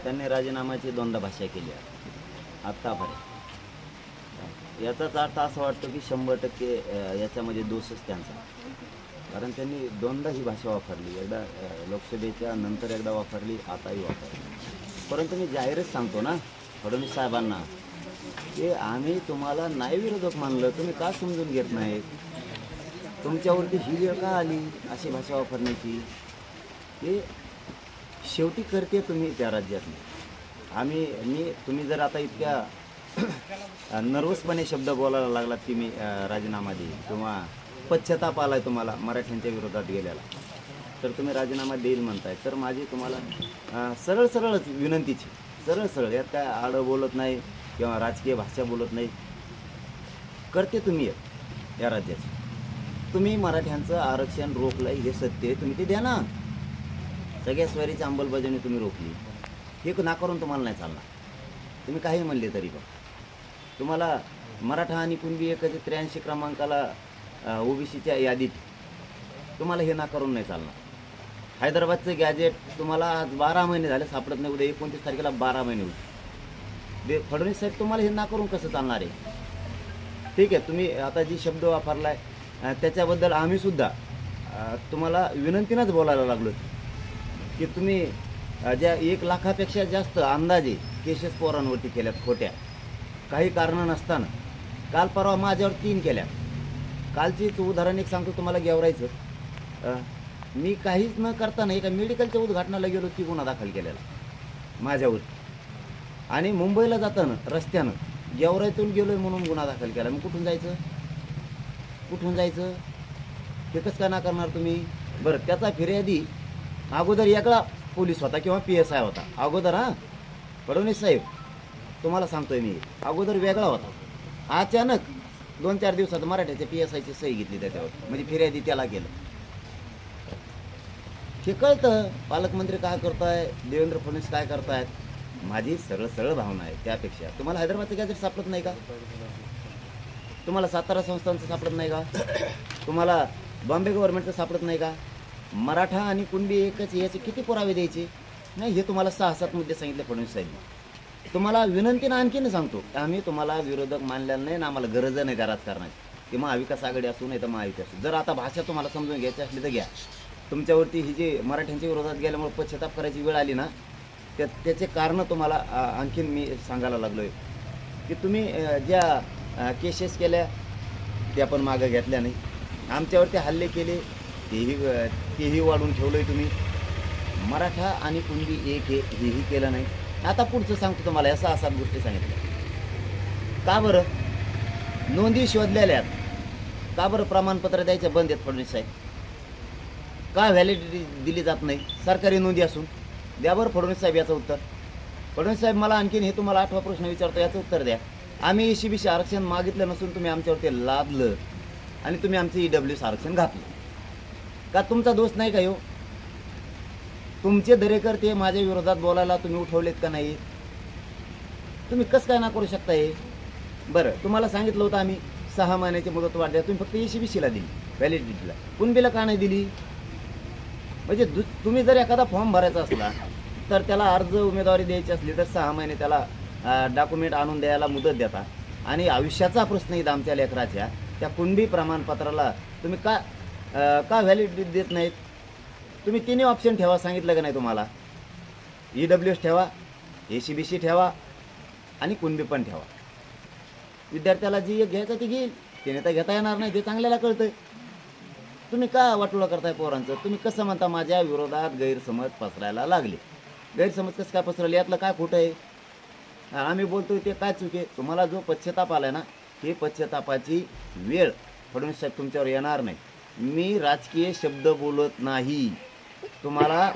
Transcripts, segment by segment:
त्यांनी राजीनाम्याची दोनदा भाषा केली आहे आत्तापर्यंत. याचाच अर्थ असा वाटतो की 100% याच्यामध्ये दोषच त्यांचा, कारण त्यांनी दोनदा ही भाषा वापरली. एकदा लोकसभेच्या नंतर एकदा वापरली, आताही वापरली. परंतु मी जाहीरच सांगतो ना फडणवीस साहेबांना की आम्ही तुम्हाला नाही विरोधक मानलं, तुम्ही का समजून घेत नाहीत? तुमच्यावरती ही वेळ का आली अशी भाषा वापरण्याची? हे शेवटी करते तुम्ही त्या राज्यातली. तुम्ही जर आता इतक्या नर्वसपणे शब्द बोलायला लागलात की मी राजीनामा देईल किंवा पश्चाताप आला आहे तुम्हाला मराठ्यांच्या विरोधात गेल्याला, तर तुम्ही राजीनामा देईल म्हणताय. तर माझी तुम्हाला सरळच विनंतीची, सरळ यात काय आडं बोलत नाही किंवा राजकीय भाषा बोलत नाही. करते तुम्ही या राज्याची. तुम्ही मराठ्यांचं आरक्षण रोखलं आहे हे सत्य आहे, तुम्ही ते द्या ना. सगळ्या स्वारीची अंमलबजावणी तुम्ही रोखली, हे नाकारून तुम्हाला नाही चालणार. तुम्ही काही म्हणले तरी पण तुम्हाला मराठा आणि कुणबी एकाचे 83 क्रमांकाला ओबीसीच्या यादीत तुम्हाला हे नाकारून नाही चालणार. हैदराबादचं गॅजेट तुम्हाला आज 12 महिने झाले सापडत नाही, उद्या 29 तारखेला 12 महिने होते. फडणवीस साहेब तुम्हाला हे नाकारून कसं चालणार आहे? ठीक आहे, तुम्ही आता जी शब्द वापरलाय त्याच्याबद्दल आम्ही सुद्धा तुम्हाला विनंतीनंच बोलायला लागलो की तुम्ही ज्या 1 लाखापेक्षा जास्त अंदाजे केसेस पोरांवरती केल्यात खोट्या, काही कारणं नसताना. काल परवा माझ्यावर 3 केल्या. कालचीच उदाहरण एक सांगतो तुम्हाला गेवरायचं. मी काहीच न करताना एका मेडिकलच्या उद्घाटनाला गेलो, ती गुन्हा दाखल केलेला माझ्यावर. आणि मुंबईला जाताना रस्त्यानं गेवराईतून गेलोय म्हणून गुन्हा दाखल केला. मग कुठून जायचं? हे कसं काय नाकारणार तुम्ही? बरं, त्याचा फिर्यादी अगोदर वेगळा पोलीस होता किंवा PSI होता अगोदर. फडणवीस साहेब तुम्हाला सांगतोय मी, अगोदर वेगळा होता. अचानक 2-4 दिवसात मराठ्याच्या PSIची सही घेतली त्याच्यावर, म्हणजे फिर्यादी त्याला केलं. हे कळतं पालकमंत्री काय करताय, देवेंद्र फडणवीस काय करतायत. माझी सरळ भावना आहे. त्यापेक्षा तुम्हाला हैदराबादचं गॅजेट सापडत नाही का? तुम्हाला सातारा संस्थांचं सापडत नाही का? तुम्हाला बॉम्बे गव्हर्नमेंटचं सापडत नाही का? मराठा आणि कुणबी एकच याचे किती पुरावे द्यायचे? नाही, हे तुम्हाला 6-7 मुद्दे सांगितले फडणवीस साहेब. तुम्हाला विनंतीनं आणखीन सांगतो, आम्ही तुम्हाला विरोधक मानलेलं नाही ना, आम्हाला गरज नाही त्या राजकारणाची, की महाविकास आघाडी असू नाही तर महायुती असू. जर आता भाषा तुम्हाला समजून घ्यायची असली तर घ्या. तुमच्यावरती ही जी मराठ्यांच्या विरोधात गेल्यामुळे पश्चाताप करायची वेळ आली ना, त्याचे कारणं तुम्हाला आणखीन मी सांगायला लागलो आहे. की तुम्ही ज्या केसेस केल्या त्या पण मागं घेतल्या नाही. आमच्यावरती हल्ले केले तेही वाढून ठेवलं आहे तुम्ही. मराठा आणि कुणबी एक हेही केलं नाही. आता पुढचं सांगतो तुम्हाला, या 6-7 गोष्टी सांगितल्या. का बरं नोंदी शोधलेल्या आहेत? का बरं प्रमाणपत्र द्यायचे बंद आहेत फडणवीस साहेब? का व्हॅलिडिटी दिली जात नाही सरकारी नोंदी असून? द्या बरं फडणवीस साहेब याचं उत्तर. फडणवीस साहेब मला आणखीन हे तुम्हाला 8वा प्रश्न विचारतो, याचं उत्तर द्या. आम्ही ECBC आरक्षण मागितलं नसून तुम्ही आमच्यावरती लादलं आणि तुम्ही आमचं EWS आरक्षण घातलं. का तुमचा दोष नाही का हो? तुमचे दरेकर ते माझ्या विरोधात बोलायला तुम्ही उठवलेत का नाही? तुम्ही कसं काय ना करू शकता हे? बरं, तुम्हाला सांगितलं होतं आम्ही 6 महिन्याची मुदत वाढ द्या, तुम्ही फक्त ECBCला दिली व्हॅलिडिटीला, कुणबीला का नाही दिली? म्हणजे तुम्ही जर एखादा फॉर्म भरायचा असला तर त्याला अर्ज उमेदवारी द्यायची असली तर 6 महिने त्याला डॉक्युमेंट आणून द्यायला मुदत देता. आणि आयुष्याचा प्रश्न येत आमच्या लेकराच्या त्या कुणबी प्रमाणपत्राला तुम्ही का व्हॅलिडिटी देत नाहीत? तुम्ही 3 ऑप्शन ठेवा, सांगितलं का नाही तुम्हाला? EWS ठेवा, ECBC ठेवा आणि कुणबी पण ठेवा. विद्यार्थ्याला जी एक घ्यायचं ती घेईल, त्याने तर घेता येणार नाही, ते चांगल्याला कळतंय. तुम्ही का वाटोळं करताय पोरांचं? तुम्ही कसं म्हणता माझ्या विरोधात गैरसमज पसरायला लागले? गैरसमज कसं काय पसरले? यातलं काय खोटं आहे? आम्ही बोलतोय ते काय चूक आहे? तुम्हाला जो पश्चाताप आलाय ना, हे पश्चातापाची वेळ फडणवीस साहेब तुमच्यावर येणार नाही. मी राजकीय शब्द बोलत नाही, तुम्हाला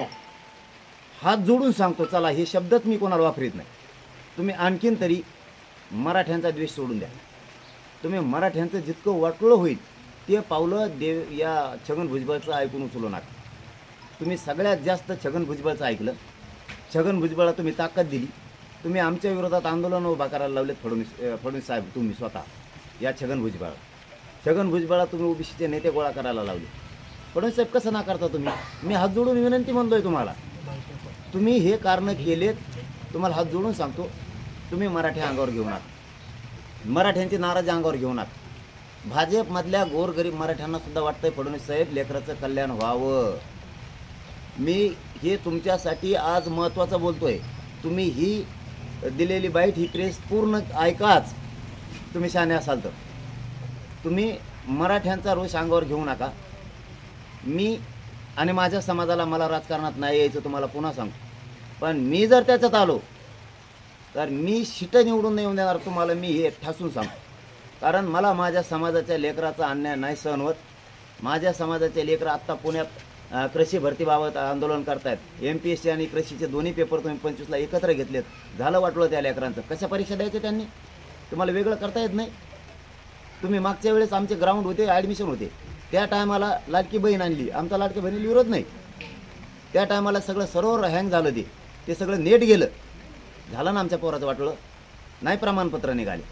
हात जोडून सांगतो. चला, हे शब्दच मी कोणाला वापरीत नाही. तुम्ही आणखीन तरी मराठ्यांचा द्वेष सोडून द्या. तुम्ही मराठ्यांचं जितकं वाटोळं होईल ते पावलं या छगन भुजबळचं ऐकून उचलू नका. तुम्ही सगळ्यात जास्त छगन भुजबळचं ऐकलं. छगन भुजबळला तुम्ही ताकद दिली. तुम्ही आमच्या विरोधात आंदोलन उभा करायला लावलेत फडणवीस साहेब, तुम्ही स्वतः. या छगन भुजबळला तुम्ही ओबीसीचे नेते गोळा करायला लावले. फडणवीस साहेब कसं नाकारता तुम्ही? मी हात जोडून विनंती म्हणतोय तुम्हाला, तुम्ही हे कारण केलेत तुम्हाला हात जोडून सांगतो, तुम्ही मराठी अंगावर घेऊ नका, मराठ्यांची नाराजी अंगावर घेऊ नका. भाजपमधल्या गोरगरीब मराठ्यांना सुद्धा वाटतंय फडणवीस साहेब लेकराचं कल्याण व्हावं. मी हे तुमच्यासाठी आज महत्त्वाचं बोलतोय. तुम्ही ही दिलेली बाईट, ही प्रेस पूर्ण ऐकाच. तुम्ही शहाणे असाल तर तुम्ही मराठ्यांचा रोष अंगावर घेऊ नका. मी आणि माझ्या समाजाला, मला राजकारणात नाही यायचं तुम्हाला पुन्हा सांगतो, पण मी जर त्याच्यात आलो तर मी शिट निवडून नाही येऊन देणार तुम्हाला. मी हे ठासून सांगतो, कारण मला माझ्या समाजाच्या लेकराचा अन्याय नाही सहन होत. माझ्या समाजाचे लेकरं आत्ता पुण्यात कृषी भरतीबाबत आंदोलन करतायत. MPSC आणि कृषीचे दोन्ही पेपर तुम्ही 25ला एकत्र घेतलेत. झालं वाटलं त्या लेकरांचं. कशा परीक्षा द्यायचे त्यांनी? तुम्हाला वेगळं करता येत नाही. तुम्ही मागच्या वेळेस आमचे ग्राउंड होते, ॲडमिशन होते, त्या टायमाला लाडकी बहीण आणली. आमचा लाडकी बहिणीला विरोध नाही. त्या टायमाला सगळं सर्व्हर हँग झालं, ते सगळं नेट गेलं. झालं ना आमच्या पोराचं वाटलं नाही, प्रमाणपत्र निघाले.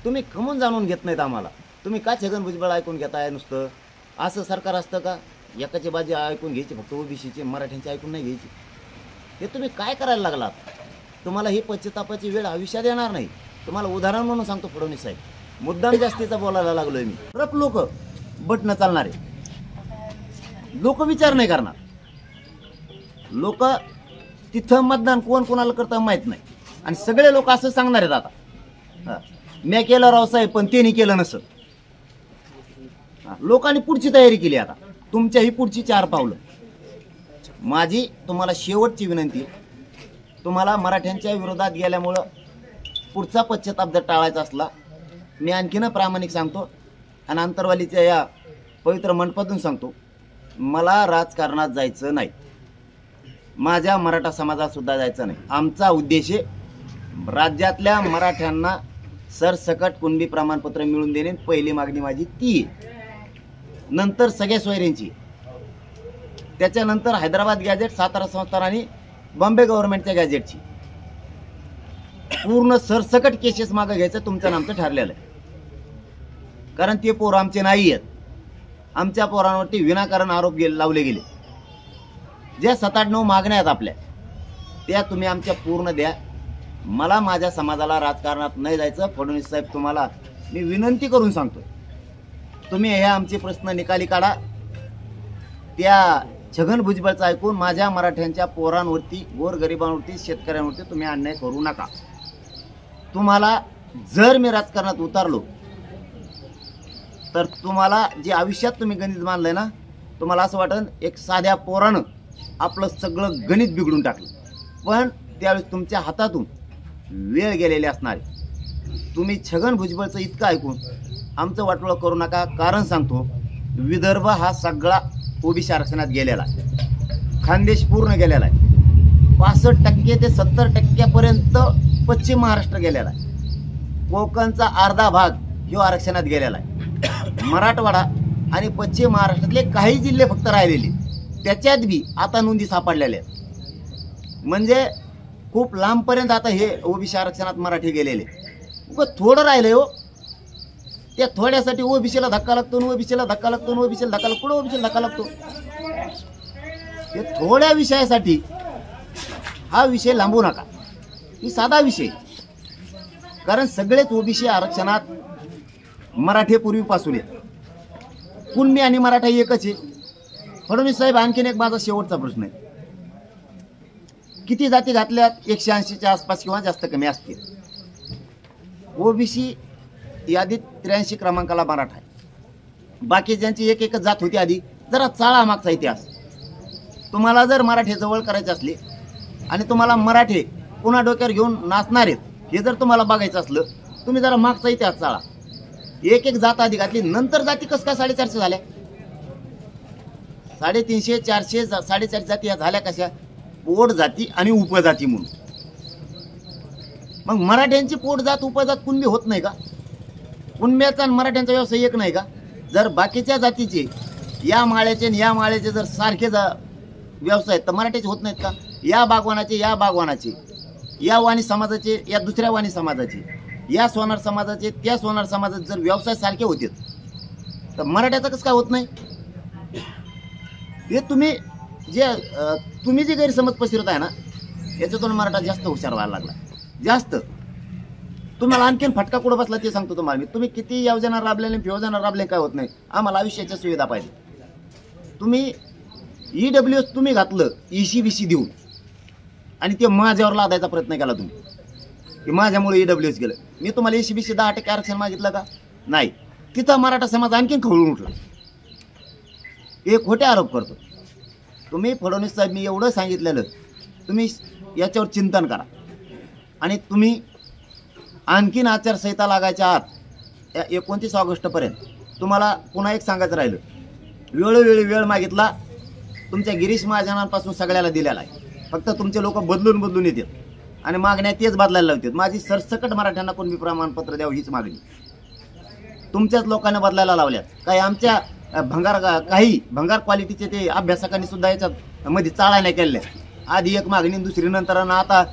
तुम्ही कमून जाणून घेत नाहीत आम्हाला. तुम्ही का छगन भुजबळ ऐकून घेताय नुसतं? असं सरकार असतं का? एकाची बाजी ऐकून घ्यायची फक्त, ओबीसीची, मराठ्यांची ऐकून नाही घ्यायची. हे तुम्ही काय करायला लागलात? तुम्हाला ही पश्चातापाची वेळ आयुष्यात येणार नाही. तुम्हाला उदाहरण म्हणून सांगतो फडणवीस साहेब, मुद्दाम जास्तीचा बोलायला लागलोय मी. रप लोक बटणं चालणारे लोक विचार नाही करणार. लोक तिथं मतदान कोण कोणाला करतं माहीत नाही, आणि सगळे लोक असं सांगणार आहेत आता, मी केलं रावसाहेब पण त्यांनी केलं नसं. लोकांनी पुढची तयारी केली. आता तुमच्या ही पुढची 4 पावलं. माझी तुम्हाला शेवटची विनंती, तुम्हाला मराठ्यांच्या विरोधात गेल्यामुळं पुढचा पश्चाताप जर टाळायचा असला, मी आणखीन प्रामाणिक सांगतो आणि अंतरवालीच्या या पवित्र मंडपातून सांगतो, मला राजकारणात जायचं नाही. माझ्या मराठा समाजात सुद्धा जायचं नाही. आमचा उद्देश राज्यातल्या मराठ्यांना सरसकट कुणबी प्रमाणपत्र मिळवून देणे. पहिली मागणी माझी ती, नंतर सगळ्या सोयऱ्यांची, त्याच्यानंतर हैदराबाद गॅजेट, सातारा संस्थान आणि बॉम्बे गव्हर्नमेंटच्या गॅजेटची पूर्ण सरसकट केसेस मागं घ्यायचं तुमचं नामचं ठरलेलं आहे. कारण ते पोरं आमचे नाही आहेत. आमच्या पोरांवरती विनाकारण आरोप लावले गेले. ज्या 7-8-9 मागण्या आहेत आपल्या, त्या तुम्ही आमच्या पूर्ण द्या. मला माझ्या समाजाला राजकारणात नाही जायचं. फडणवीस साहेब, तुम्हाला मी विनंती करून सांगतो, तुम्ही हे आमचे प्रश्न निकाली काढा. त्या छगन भुजबळचं ऐकून माझ्या मराठ्यांच्या पोरांवरती, गोरगरिबांवरती, शेतकऱ्यांवरती तुम्ही अन्याय करू नका. तुम्हाला जर मी राजकारणात उतारलो तर तुम्हाला जे आयुष्यात तुम्ही गणित मानलंय ना, तुम्हाला असं वाटेल एक साध्या पोरानं आपलं सगळं गणित बिघडून टाकलं. पण त्यावेळेस तुमच्या हातातून वेळ गेलेली असणार. तुम्ही छगन भुजबळचं इतकं ऐकून आमचं वाटोळं करू नका. कारण सांगतो, विदर्भ हा सगळा ओबीसी आरक्षणात गेलेला आहे. खानदेश पूर्ण गेलेला आहे. 65% ते 70% पश्चिम महाराष्ट्र गेलेला आहे. कोकणचा अर्धा भाग ह्यो आरक्षणात गेलेला आहे. मराठवाडा आणि पश्चिम महाराष्ट्रातले काही जिल्हे फक्त राहिलेले, त्याच्यात बी आता नोंदी सापडलेल्या आहेत. म्हणजे खूप लांबपर्यंत आता हे ओबीसी आरक्षणात मराठी गेलेले. थोडं राहिलंय हो. त्या थोड्यासाठी ओबीसीला धक्का लागतो, ओबीसीला धक्का लागतो, ओबीसीला धक्का लागतो. कुठं ओबीसीला धक्का लागतो? हे थोड्या विषयासाठी हा विषय लांबू नका. ही साधा विषय. कारण सगळेच ओबीसी आरक्षणात मराठी पूर्वीपासून आहेत. कुणबी आणि मराठा एकच आहे. फडणवीस साहेब, आणखीन एक माझा शेवटचा प्रश्न आहे. किती जाती घातल्यात? 180च्या आसपास किंवा जास्त कमी असतील. ओबीसी यादीत 83 क्रमांकाला मराठा आहे. बाकीच्यांची एक एकच जात होती आधी. जरा चाळा मागचा इतिहास. तुम्हाला जर मराठी जवळ करायचे असले आणि तुम्हाला मराठी पुन्हा डोक्यावर घेऊन नाचणार आहेत, हे जर तुम्हाला बघायचं असलं, तुम्ही जरा मागचा इतिहास चाळा. एक एक जात आधी घातली, नंतर जाती कसं काय 450 झाल्या? 350, 400, 450 जाती या झाल्या कशा? पोट जाती आणि उपजाती म्हणून. मग मराठ्यांची पोट जात उपजात कुणबी होत नाही का? कुणब्याचा आणि मराठ्यांचा व्यवसाय एक नाही का? जर बाकीच्या जातीचे, या माळ्याचे आणि या माळ्याचे जर सारखे व्यवसाय तर मराठ्याचे होत नाहीत का? या बागवानाचे, या बागवानाचे, या वाणी समाजाचे, या दुसऱ्या वाणी समाजाचे, या सोनार समाजाचे, त्या सोनार समाजाचे जर व्यवसाय सारखे होते तर मराठ्याचं कसं काय होत नाही? हे तुम्ही जे गैरसमज पसरत आहे ना, याच्यातून मराठा जास्त हुशार व्हायला लागला. जास्त तुम्हाला आणखीन फटका कुठं बसला ते सांगतो तुम्हाला मी. तुम्ही किती योजना राबलेले योजना राबले काय होत नाही. आम्हाला आयुष्याच्या सुविधा पाहिजे. तुम्ही EWS तुम्ही घातलं ECBC देऊन आणि ते माझ्यावर लादायचा प्रयत्न केला तुम्ही की माझ्यामुळे EWS गेलं. मी तुम्हाला ECBC 10% आरक्षण मागितलं का? नाही. तिथं मराठा समाज आणखीन खवळून उठला. हे खोटे आरोप करतो. तुम्ही फडणवीस साहेब मी एवढं सांगितलेलं, तुम्ही याच्यावर चिंतन करा आणि तुम्ही आणखीन आचारसंहिता लागायच्या आत 29 ऑगस्टपर्यंत तुम्हाला पुन्हा एक सांगायचं राहिलं, वेळोवेळी वेळ मागितला तुमच्या गिरीश महाजनांपासून सगळ्याला दिलेला आहे. फक्त तुमचे लोक बदलून येतात आणि मागण्या तेच बदलायला लावतात. माझी सरसकट मराठ्यांना कोणबी प्रमाणपत्र द्यावं हीच मागणी तुमच्याच लोकांना बदलायला लावल्यात. काही आमच्या काही भंगार क्वालिटीचे ते अभ्यासकांनी सुद्धा याच्यात मध्ये चाळा नाही केल्या. आधी एक मागणी दुसरी नंतर आता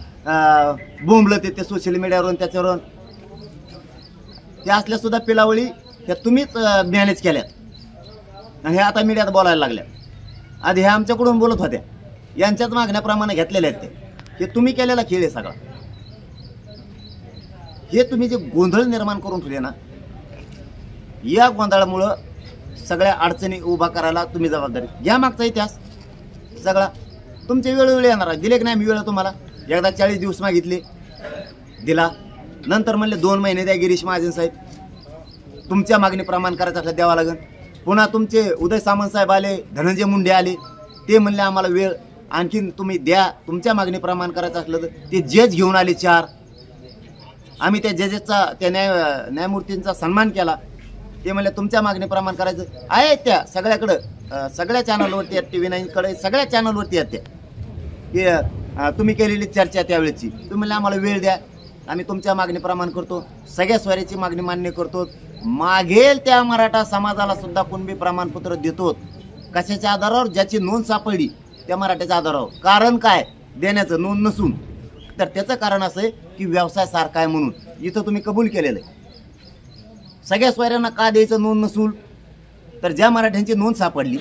बोंबलत ते सोशल मीडियावरून त्याच्यावरून त्या असल्या सुद्धा पिलावळी त्या तुम्हीच मॅनेज केल्यात आणि हे आता मीडियात बोलायला लागल्या. आधी हे आमच्याकडून बोलत होत्या, यांच्याच मागण्याप्रमाणे घेतलेल्या आहेत ते तुम्ही केलेला खेळ आहे सगळा. हे तुम्ही जे गोंधळ निर्माण करून ठेवले ना, या गोंधळामुळं सगळ्या अडचणी उभा करायला तुम्ही जबाबदारी घ्या. मागचा इतिहास सगळा तुमचे वेळोवेळी येणार आहे. दिले की नाही मी वेळ तुम्हाला? एकदा 40 दिवस मागितले, दिला. नंतर म्हणले 2 महिने द्या गिरीश महाजन साहेब, तुमच्या मागणी प्रमाण करायचं असलं द्यावं लागेल. पुन्हा तुमचे उदय सामंत साहेब आले, धनंजय मुंडे आले, ते म्हणले आम्हाला वेळ आणखीन तुम्ही द्या, तुमच्या मागणी प्रमाण करायचं असलं तर. ते जज घेऊन आले 4. आम्ही त्या जजेसचा त्या न्यायमूर्तींचा सन्मान केला. ते म्हणले तुमच्या मागणी प्रमाण करायचं आहे. त्या सगळ्याकडं सगळ्या चॅनलवरती आहेत, TV9कडे सगळ्या चॅनलवरती आहेत त्या की तुम्ही केलेली चर्चा त्यावेळेची. तुम्ही म्हणले आम्हाला वेळ द्या, आम्ही तुमच्या मागणी प्रमाण करतो, सगळ्या स्वारीची मागणी मान्य करतो, मागेल त्या मराठा समाजाला सुद्धा कुणबी प्रमाणपत्र देतो. कशाच्या आधारावर? ज्याची नोंद सापडली त्या मराठ्याच्या आधारावर. कारण काय देण्याचं नोंद नसून, तर त्याचं कारण असं आहे की व्यवसाय सारखा आहे म्हणून. इथं तुम्ही कबूल केलेलं आहे. सगळ्या स्वाऱ्यांना का द्यायचं नोंद नसून? तर ज्या मराठ्यांची नोंद सापडली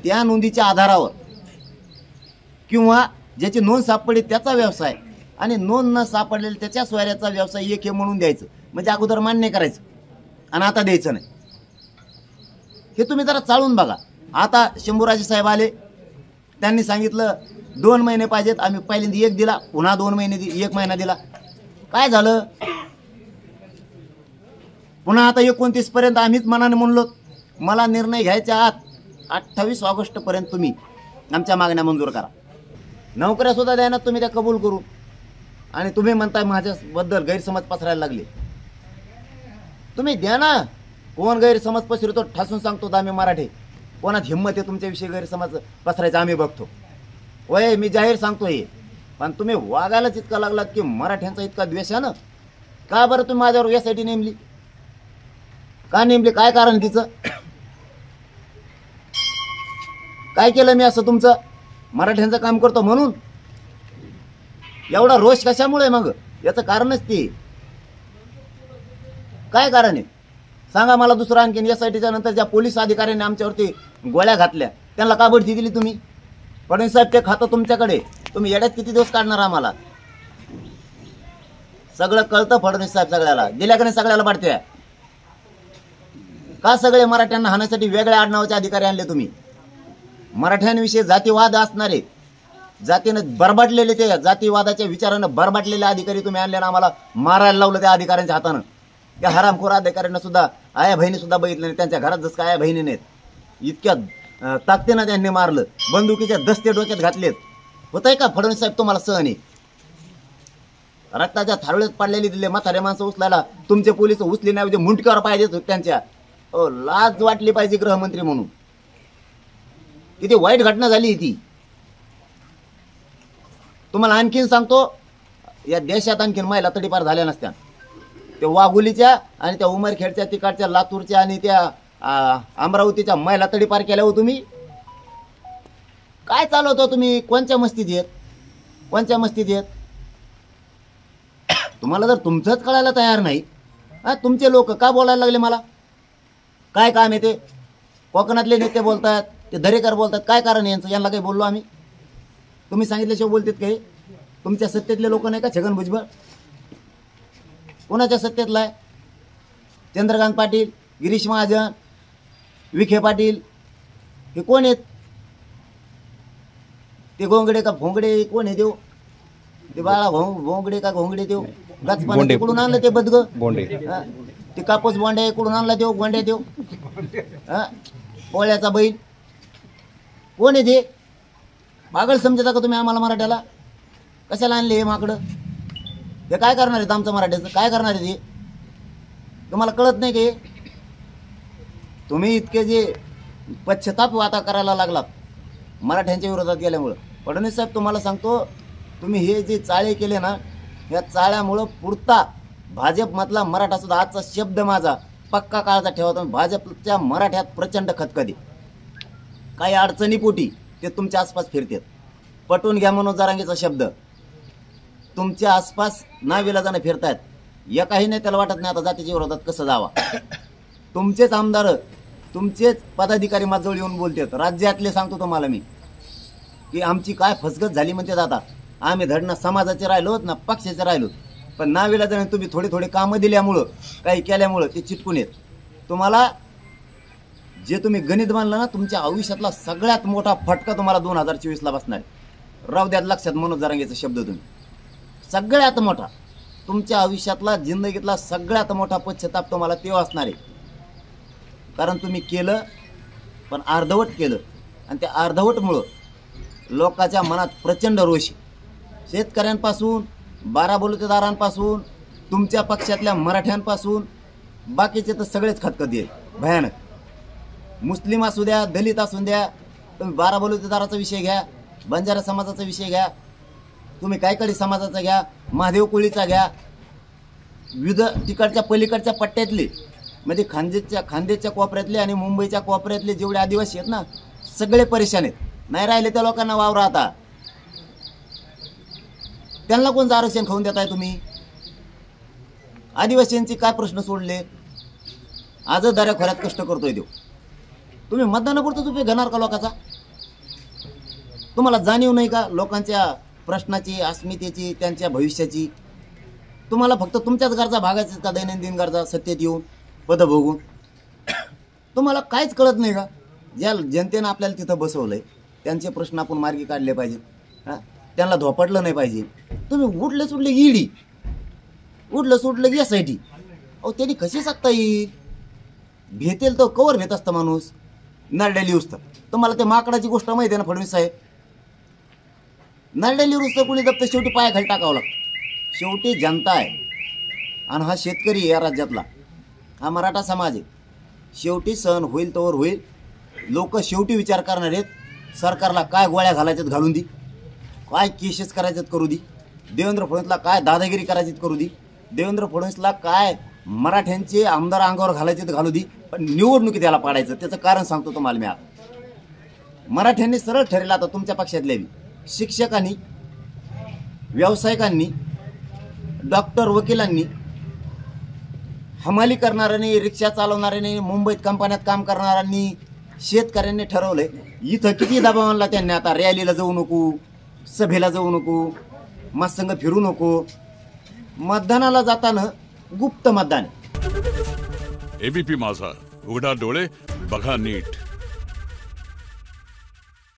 त्या नोंदीच्या आधारावर किंवा ज्याची नोंद सापडली त्याचा व्यवसाय आणि नोंद न सापडलेला त्याच्या स्वाऱ्याचा व्यवसाय एक हे म्हणून द्यायचं. म्हणजे अगोदर मान्य करायचं आणि आता द्यायचं नाही. हे तुम्ही जरा चालून बघा. आता शंभूराजे साहेब आले, त्यांनी सांगितलं 2 महिने पाहिजेत. आम्ही पहिल्यांदा 1 दिला, पुन्हा 2 महिने 1 महिना दिला. काय झालं? पुन्हा आता 29 पर्यंत आम्हीच मनाने म्हणलो मला निर्णय घ्यायच्या आत 28 ऑगस्टपर्यंत तुम्ही आमच्या मागण्या मंजूर करा. नोकऱ्या सुद्धा द्या ना तुम्ही, त्या कबूल करू. आणि तुम्ही म्हणताय माझ्याबद्दल गैरसमज पसरायला लागले. तुम्ही द्या ना. कोण गैरसमज पसरतो ठासून सांगतो आम्ही मराठी. कोणात हिंमत आहे तुमच्याविषयी गैरसमज पसरायचा आम्ही बघतो. वय मी जाहीर सांगतो हे. पण तुम्ही वागायलाच इतका लागलात की मराठ्यांचा इतका द्वेष आहे ना. का बरं तुम्ही माझ्यावर यासाठी नेमली? का नेमली? काय कारण तिचं? काय केलं मी असं तुमचं? मराठ्यांचं काम करतो म्हणून एवढा रोष कशामुळे? मग याचं कारणच ते. काय कारण आहे सांगा मला दुसरं आणखीन. SITच्या नंतर ज्या पोलीस अधिकाऱ्यांनी आमच्यावरती गोळ्या घातल्या त्यांना का बढती दिली तुम्ही? फडणवीस साहेब ते खातं तुमच्याकडे. तुम्ही येड्यात किती दिवस काढणार आम्हाला? सगळं कळतं फडणवीस साहेब. सगळ्याला दिल्या का नाही? सगळ्याला वाटते. का सगळे मराठ्यांना हाणासाठी वेगळ्या आडनावाचे अधिकारी आणले तुम्ही? मराठ्यांविषयी जातीवाद असणारे, जातीनं बरबाटलेले, ते जातीवादाच्या विचारानं बरबाटलेले अधिकारी तुम्ही आणले ना. आम्हाला मारायला लावलं त्या अधिकाऱ्यांच्या हातानं. त्या हरामखोर अधिकाऱ्यांना सुद्धा आया बहिणी सुद्धा बघितले नाही. त्यांच्या घरात जसं काय आया बहिणी नाहीत, इतक्या ताकदीनं त्यांनी मारलं. बंदुकीच्या दस्ते डोक्यात घातलेत. होतंय का फडणवीस साहेब तुम्हाला सहन आहे? रक्ताच्या थारोळ्यात पडलेली दिले म्हातारे माणसं उचलायला तुमचे पोलीस उचली नाही, मुंडक्यावर पाहिजेत त्यांच्या. लाज वाटली पाहिजे गृहमंत्री म्हणून. किती वाईट घटना झाली ती. तुम्हाला आणखीन सांगतो, या देशात आणखीन महिला तडीपार झाल्या नसत्या. त्या वाघोलीच्या आणि त्या उमरखेडच्या, तिकडच्या लातूरच्या आणि त्या अमरावतीच्या महिला तडीपार केल्या हो तुम्ही. काय चालवतो तुम्ही? कोणत्या मस्तीत येत? कोणत्या मस्तीत येत? तुम्हाला जर तुमचंच कळायला तयार नाही, तुमचे लोक का बोलायला लागले मला? काय काम आहे ते? कोकणातले नेते बोलतात, ते दरेकर बोलतात. काय कारण आहे यांचं? यांना काही बोललो आम्ही? तुम्ही सांगितल्याशिवाय बोलतात काही? तुमच्या सत्तेतले लोक नाही का छगन भुजबळ? कोणाच्या सत्तेतला आहे? चंद्रकांत पाटील, गिरीश महाजन, विखे पाटील, हे कोण आहेत? ते गोंगडे का भोंगडे कोण आहे देव? ते बाळा भोंगडे का घोंगडे देव? गचपाने कुठून आणलं ते बदग? ते कापूस बोंड्या कुठून आणला देव? गोंड्या देव? पोळ्याचा बैल कोण आहे ते? पागल समजता का तुम्ही आम्हाला मराठ्याला? कशाला आणले हे माकडं? हे काय करणार आहेत आमचं मराठ्याचं? काय करणार आहे ते? तुम्हाला कळत नाही की तुम्ही इतके जे पश्चाताप आता करायला लागलात मराठ्यांच्या विरोधात गेल्यामुळं? फडणवीस साहेब तुम्हाला सांगतो, तुम्ही हे जे चाळे केले ना, या चाळ्यामुळं पुरता भाजपमधला मराठा सुद्धा, आजचा शब्द माझा पक्का काळाचा ठेवा, भाजपच्या मराठ्यात प्रचंड खतखती, काही अडचणीपोटी ते तुमच्या आसपास फिरतात. पटवून घ्या मनोज जरांगेचा शब्द. तुमच्या आसपास नाविलाजाने फिरतायत. एकाही नेत्याला वाटत नाही आता जातीच्या विरोधात कसं जावा. तुमचेच आमदार, तुमचेच पदाधिकारी माझ्याजवळ येऊन बोलतात, राज्यातले सांगतो तुम्हाला मी, की आमची काय फसगत झाली म्हणते दादा. आम्ही धडना समाजाचे राहिलोत ना पक्षाचे राहिलोत, पण नाविलाजाने तुम्ही थोडे थोडे कामं दिल्यामुळं, काही केल्यामुळं ते चिटकून येत. तुम्हाला जे तुम्ही गणित मानलं ना, तुमच्या आयुष्यातला सगळ्यात मोठा फटका तुम्हाला 2024ला बसणार. राहू द्यात लक्षात मनोज जरांगेचा शब्द. तुम्ही सगळ्यात मोठा तुमच्या आयुष्यातला, जिंदगीतला सगळ्यात मोठा पश्चाताप तुम्हाला तेव्हा असणार आहे. कारण तुम्ही केलं पण अर्धवट केलं, आणि त्या अर्धवटमुळं लोकांच्या मनात प्रचंड रोष. शेतकऱ्यांपासून, बाराबलुतेदारांपासून, तुमच्या पक्षातल्या मराठ्यांपासून, बाकीचे तर सगळेच खतखती आहेत भयानक. मुस्लिम असू द्या, दलित असू द्या, तुम्ही बाराबलुतेदाराचा विषय घ्या, बंजारा समाजाचा विषय घ्या, तुम्ही कायकडी समाजाचा घ्या, महादेव कोळीचा घ्या, विविध तिकडच्या पलीकडच्या पट्ट्यातले, म्हणजे खानदेशच्या कोपऱ्यातले आणि मुंबईच्या कोपऱ्यातले जेवढे आदिवासी आहेत ना, सगळे परेशान आहेत. नाही राहिले त्या लोकांना वावर. आता त्यांना कोणतं आरक्षण खाऊन देताय तुम्ही? आदिवासींचे काय प्रश्न सोडले? आजच दऱ्याखोऱ्यात कष्ट करतोय देव. तुम्ही मतदानापुरतं तुम्ही घेणार का लोकांचा? तुम्हाला जाणीव नाही का लोकांच्या प्रश्नाची, अस्मितेची, त्यांच्या भविष्याची? तुम्हाला फक्त तुमच्याच गरजा भागायचं का? दैनंदिन गरजा सत्तेत येऊन पद भोगून तुम्हाला काहीच कळत नाही का? ज्या जनतेनं आपल्याला तिथं बसवलंय त्यांचे प्रश्न आपण मार्गी काढले पाहिजे. त्यांना धोपटलं नाही पाहिजे. तुम्ही उठले सुटले ईडी, उठलं सुटलं यासाठी. अहो त्यांनी कशी सत्ता येईल? भेटेल तर कवर भेट असतं माणूस. नरडेली उचतं. तुम्हाला ते माकडाची गोष्ट माहिती आहे ना फडणवीस साहेब? नरडेली उचतं कुणी दप्तर शेवटी पायाखाली टाकावं लागतं. शेवटी जनता आहे, आणि हा शेतकरी आहे या राज्यातला, हा मराठा समाज आहे. शेवटी सहन होईल तोवर होईल. लोक शेवटी विचार करणार आहेत, सरकारला काय गोळ्या घालायच्यात घालून दी, काय केसेस करायच्यात करू दी, देवेंद्र फडणवीसला काय दादागिरी करायची करू दी, देवेंद्र फडणवीसला काय मराठ्यांचे आमदार अंगावर घालायचे घालू दी, पण निवडणुकीत त्याला पाडायचं. त्याचं कारण सांगतो तुम्हाला मी. आता मराठ्यांनी सरळ ठरलं, आता तुमच्या पक्षातल्या शिक्षकांनी, व्यावसायिकांनी, डॉक्टर, वकिलांनी, हमाली करणाऱ्यांनी, रिक्षा चालवणाऱ्यांनी, मुंबईत कंपन्यात काम करणाऱ्यांनी, शेतकऱ्यांनी ठरवलंय इथं किती दबाव आणला त्यांनी. आता रॅलीला जाऊ नको, सभेला जाऊ नको, मतसंघ फिरू नको, मतदानाला जाताना गुप्त मतदान. एबीपी माझा, उघडा डोळे बघा नीट.